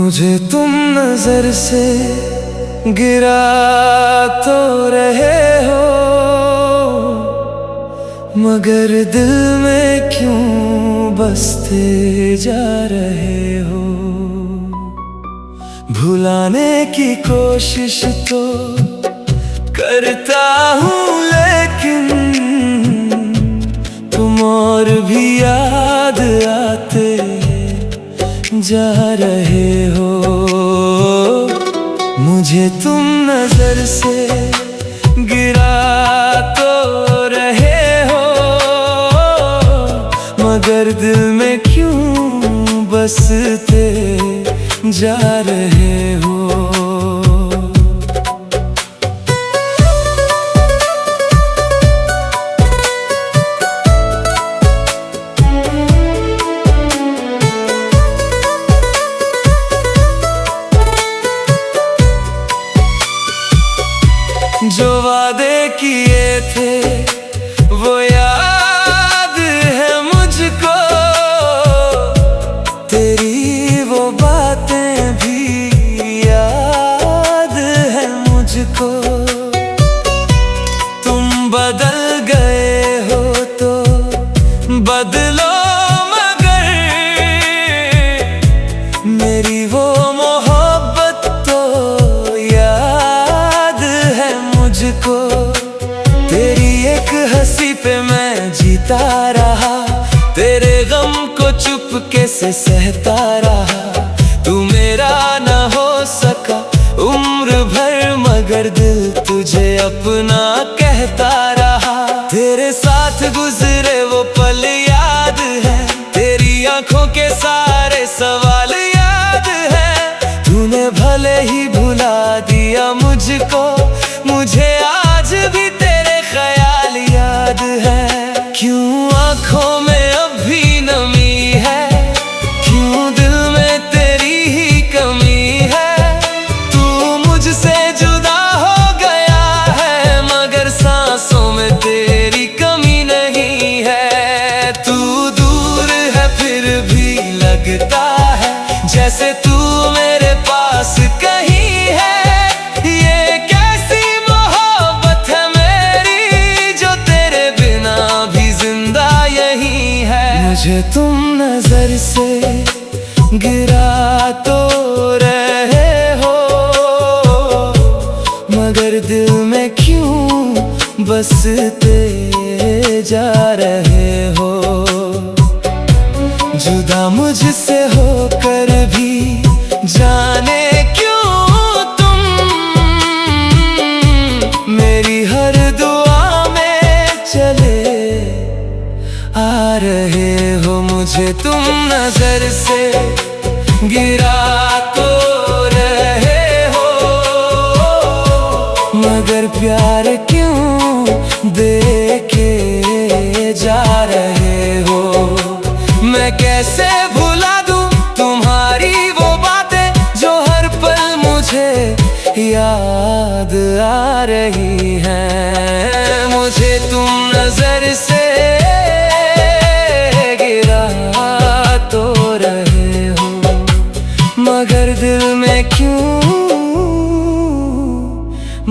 मुझे तुम नजर से गिरा तो रहे हो, मगर दिल में क्यों बसते जा रहे हो। भुलाने की कोशिश तो करता हूँ, लेकिन तुम और भी याद आते जा रहे हो। मुझे तुम नजर से गिरा तो रहे हो, मगर दिल में क्यों बसते जा रहे हो। जो वादे किए थे वो याद है मुझको, तेरी वो बातें भी याद है मुझको। तुम बदल गए हो तो बदलो, मगर मेरी वो मोहब्बत तो याद है मुझको। तेरी एक हंसी पे मैं जीता रहा, तेरे गम को चुपके से सहता रहा। तू मेरा न हो सका उम्र भर, मगर दिल तुझे अपना कहता रहा। तेरे साथ गुजरे वो पल याद है, तेरी आंखों के सारे सवाल याद है। तूने भले ही भुला दिया मुझको, मुझे आज भी तेरे ख्याल याद है। क्यों आंखों में अब भी नमी है, क्यों दिल में तेरी ही कमी है। तू मुझसे जुदा हो गया है, मगर सांसों में तेरी कमी नहीं है। तू दूर है फिर भी लगता है जैसे तू मेरे पास कहीं है। ये कैसी मोहब्बत है मेरी, जो तेरे बिना भी जिंदा यही है। मुझे तुम नजर से गिरा तो रहे हो, मगर दिल में क्यों बसते जा रहे हो। जुदा मुझसे होकर भी जाने क्यों तुम मेरी हर दुआ में चले आ रहे हो। मुझे तुम नजर से गिरा तो रहे हो, मगर प्यार क्यों दे के जा रहे हो। मैं कैसे भुला दूं तुम्हारी वो बातें, जो हर पल मुझे याद आ रही हैं। मुझे तुम नजर से गिरा तो रहे हो, मगर दिल में क्यों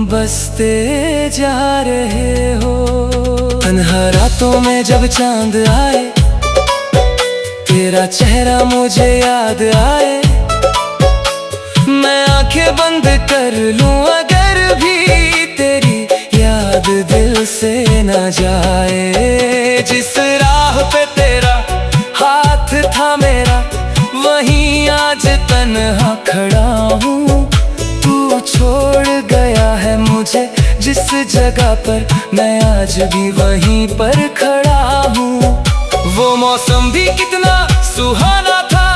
बसते जा रहे हो। तन्हा रातों में जब चांद आए, तेरा चेहरा मुझे याद आए। मैं आंखें बंद कर लूं अगर भी तेरी याद दिल से न जाए। जिस राह पे तेरा हाथ था मेरा, वहीं आज तन्हा खड़ा हूँ। तू छोड़ गया है मुझे जिस जगह पर, मैं आज भी वहीं पर खड़ा हूँ। वो मौसम भी कितना सुहाना था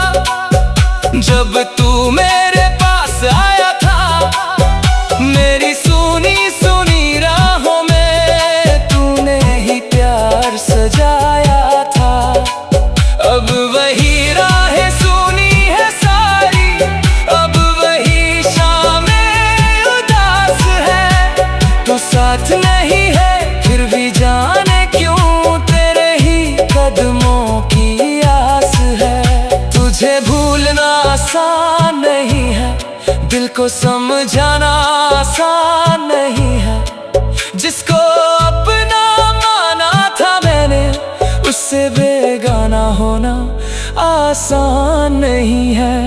जब तू मेरे पास आया था। मेरी सुनी सुनी राहों में तूने ही प्यार सजाया था। अब वही राहें सुनी है सारी, अब वही शामें उदास है। तू साथ नहीं है फिर भी जाने क्यों तेरे ही कदमों की आस है। तुझे भूलना आसान नहीं तुझको समझाना आसान नहीं है, जिसको अपना माना था मैंने, उससे बेगाना होना आसान नहीं है।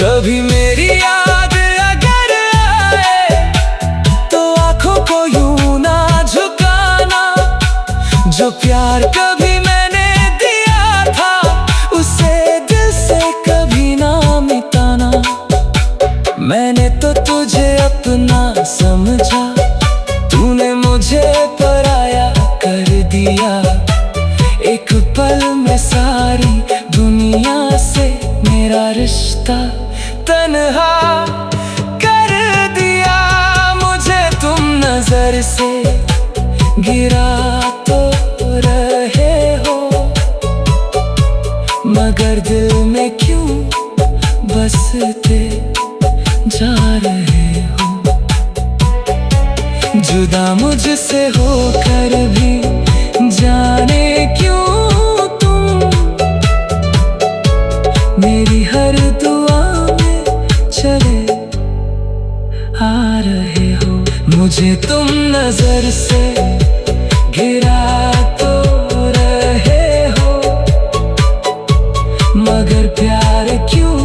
कभी मेरी याद अगर आए तो आंखों को यूं ना झुकाना, जो प्यार कभी मैंने दिया था उसे दिल से कभी ना मिटाना। मैंने तो तुझे अपना समझा, तूने मुझे पराया कर दिया। एक पल में सारी दुनिया से मेरा रिश्ता तन्हा कर दिया। मुझे तुम नजर से गिरा तो रहे हो, मगर दिल में क्यों बसते जा रहे हो। जुदा मुझसे होकर भी जाने क्यों तुम मेरी हर दुआ में चले आ रहे हो। मुझे तुम नजर से गिरा तो रहे हो, मगर प्यार क्यों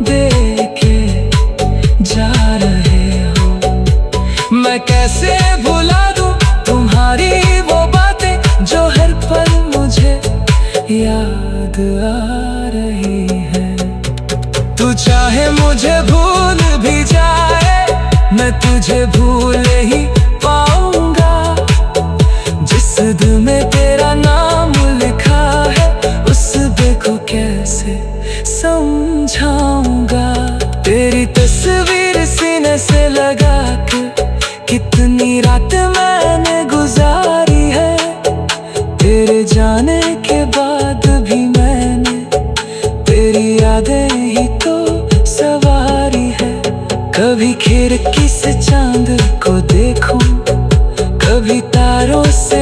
देके जा रहे हो। मैं कैसे भुला दूं तुम्हारी वो बातें जो हर पल मुझे याद आ रही है। तू चाहे मुझे भूल भी जाए, मैं तुझे भूल ही पाऊंगा। जिस दिल में तेरा नाम लिखा है उस दिल को कैसे समझाऊंगा। तेरी तस्वीर सीने से लगा के कितनी रात मैंने गुजारी है। तेरे जाने के बाद भी मैंने तेरी यादें ही तो सवारी है। कभी खिड़की से चांद को देखूं, कभी तारों से